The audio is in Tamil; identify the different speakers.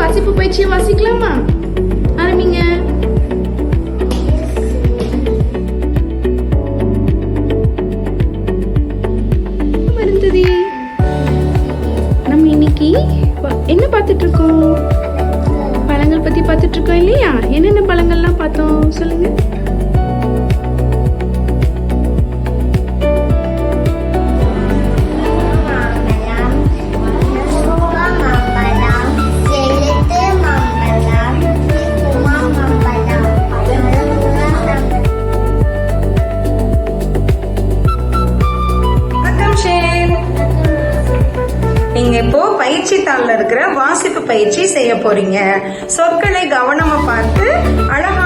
Speaker 1: வாசிப்பு பயிற்சியை வாசிக்கலாமா? ஆரம்பிங்க. வருந்ததி, நம்ம இன்னைக்கு என்ன பார்த்துட்டு இருக்கோம்? பழங்கள் பத்தி பார்த்துட்டு இருக்கோம் இல்லையா? என்னென்ன பழங்கள்லாம் பார்த்தோம் சொல்லுங்க.
Speaker 2: நீங்க இப்போ பயிற்சி தாளில் இருக்கிற வாசிப்பு பயிற்சி செய்ய போறீங்க. சொற்களை கவனமா பார்த்து அழகா